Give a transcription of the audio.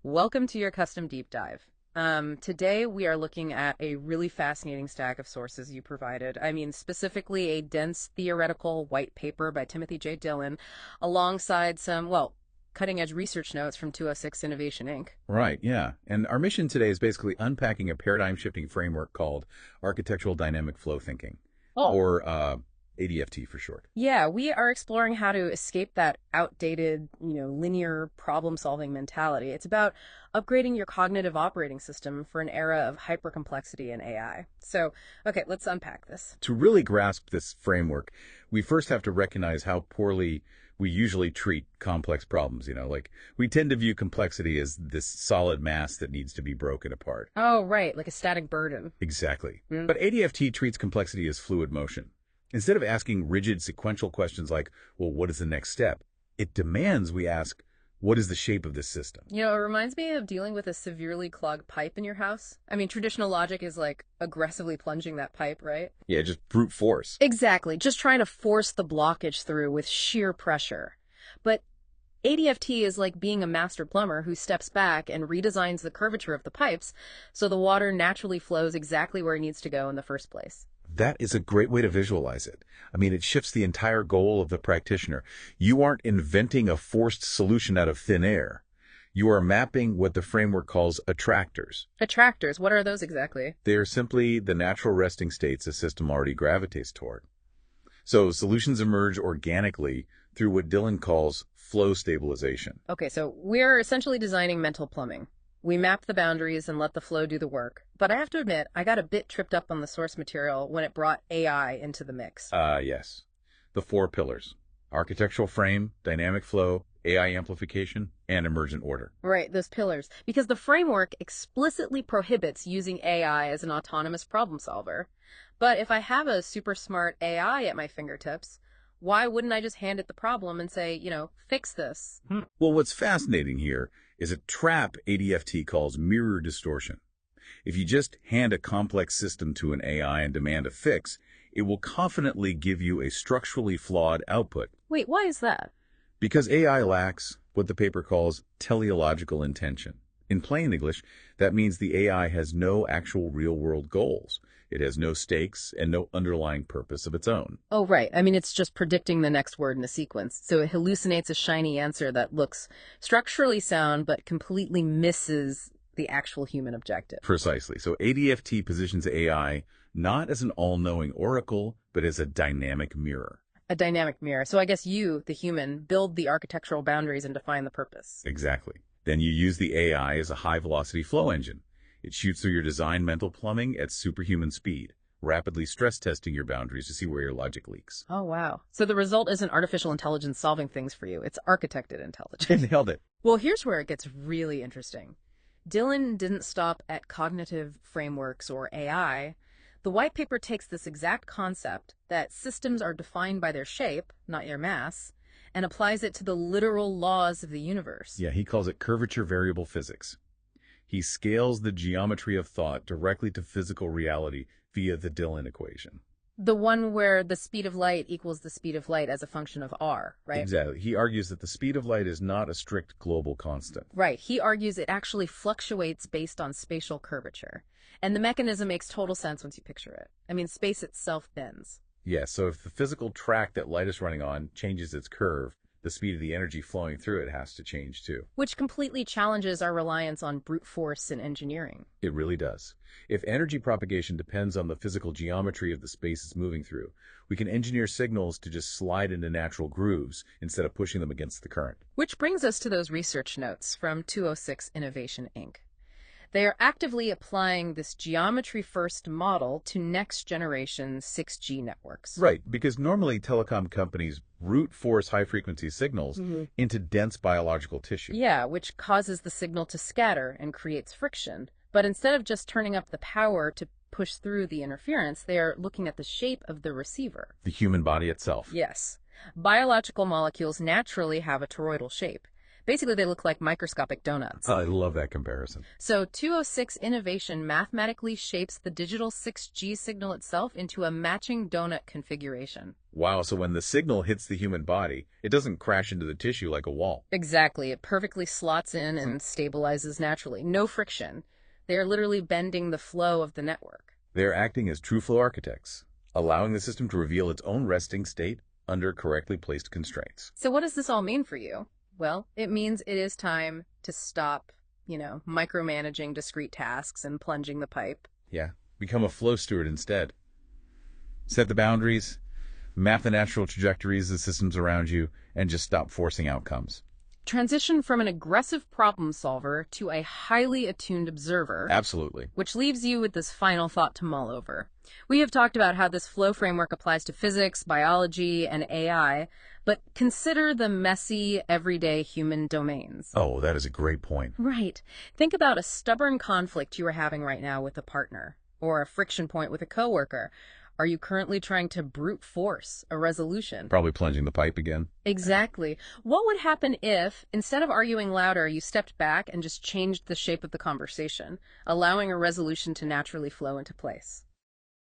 Welcome to your custom deep dive. Today we are looking at a really fascinating stack of sources you provided. I mean, specifically a dense theoretical white paper by Timothy J. Dillon, alongside some, well, cutting-edge research notes from 206 Innovation Inc. Right, yeah. And our mission today is basically unpacking a paradigm-shifting framework called architectural dynamic flow thinking, or ADFT for short. Yeah, we are exploring how to escape that outdated, linear problem-solving mentality. It's about upgrading your cognitive operating system for an era of hypercomplexity and AI. So, okay, let's unpack this. To really grasp this framework, we first have to recognize how poorly we usually treat complex problems. Like we tend to view complexity as this solid mass that needs to be broken apart. Oh, right, like a static burden. Exactly. But ADFT treats complexity as fluid motion. Instead of asking rigid sequential questions like, well, what is the next step? It demands we ask, what is the shape of this system? It reminds me of dealing with a severely clogged pipe in your house. I mean, traditional logic is like aggressively plunging that pipe, right? Yeah, just brute force. Exactly, just trying to force the blockage through with sheer pressure. But ADFT is like being a master plumber who steps back and redesigns the curvature of the pipes so the water naturally flows exactly where it needs to go in the first place. That is a great way to visualize it. I mean, it shifts the entire goal of the practitioner. You aren't inventing a forced solution out of thin air. You are mapping what the framework calls attractors. Attractors, what are those exactly? They are simply the natural resting states a system already gravitates toward. So solutions emerge organically through what Dillon calls flow stabilization. Okay, so we're essentially designing mental plumbing. We map the boundaries and let the flow do the work. But I have to admit, I got a bit tripped up on the source material when it brought AI into the mix. Yes. The four pillars: architectural frame, dynamic flow, AI amplification, and emergent order. Right, those pillars. Because the framework explicitly prohibits using AI as an autonomous problem solver. But if I have a super smart AI at my fingertips, why wouldn't I just hand it the problem and say, fix this? Well, what's fascinating here is a trap ADFT calls mirror distortion. If you just hand a complex system to an AI and demand a fix, it will confidently give you a structurally flawed output. Wait, why is that? Because AI lacks what the paper calls teleological intention. In plain English, that means the AI has no actual real-world goals. It has no stakes and no underlying purpose of its own. Oh, right. I mean, it's just predicting the next word in a sequence. So it hallucinates a shiny answer that looks structurally sound but completely misses the actual human objective. Precisely. So ADFT positions AI not as an all-knowing oracle, but as a dynamic mirror. A dynamic mirror. So I guess you, the human, build the architectural boundaries and define the purpose. Exactly. Then you use the AI as a high-velocity flow engine. It shoots through your design mental plumbing at superhuman speed, rapidly stress testing your boundaries to see where your logic leaks. Oh, wow. So the result isn't artificial intelligence solving things for you. It's architected intelligence. Nailed it. Well, here's where it gets really interesting. Dillon didn't stop at cognitive frameworks or AI. The white paper takes this exact concept that systems are defined by their shape, not their mass, and applies it to the literal laws of the universe. Yeah, he calls it curvature variable physics. He scales the geometry of thought directly to physical reality via the Dillon equation. The one where the speed of light equals the speed of light as a function of r, right? Exactly. He argues that the speed of light is not a strict global constant. Right. He argues it actually fluctuates based on spatial curvature. And the mechanism makes total sense once you picture it. I mean, space itself bends. Yeah, so if the physical track that light is running on changes its curve, the speed of the energy flowing through it has to change too. Which completely challenges our reliance on brute force in engineering. It really does. If energy propagation depends on the physical geometry of the space it's moving through, we can engineer signals to just slide into natural grooves instead of pushing them against the current. Which brings us to those research notes from 206 Innovation Inc. They are actively applying this geometry-first model to next-generation 6G networks. Right, because normally telecom companies brute force high-frequency signals into dense biological tissue. Yeah, which causes the signal to scatter and creates friction. But instead of just turning up the power to push through the interference, they are looking at the shape of the receiver. The human body itself. Yes. Biological molecules naturally have a toroidal shape. Basically, they look like microscopic donuts. I love that comparison. So 206 innovation mathematically shapes the digital 6G signal itself into a matching donut configuration. Wow, so when the signal hits the human body, it doesn't crash into the tissue like a wall. Exactly. It perfectly slots in and stabilizes naturally. No friction. They are literally bending the flow of the network. They're acting as true flow architects, allowing the system to reveal its own resting state under correctly placed constraints. So what does this all mean for you? Well, it means it is time to stop, micromanaging discrete tasks and plunging the pipe. Yeah, become a flow steward instead. Set the boundaries, map the natural trajectories of the systems around you, and just stop forcing outcomes. Transition from an aggressive problem solver to a highly attuned observer. Absolutely. Which leaves you with this final thought to mull over. We have talked about how this flow framework applies to physics, biology, and AI, but consider the messy, everyday human domains. Oh, that is a great point. Right. Think about a stubborn conflict you are having right now with a partner, or a friction point with a coworker. Are you currently trying to brute force a resolution? Probably plunging the pipe again. Exactly. What would happen if, instead of arguing louder, you stepped back and just changed the shape of the conversation, allowing a resolution to naturally flow into place?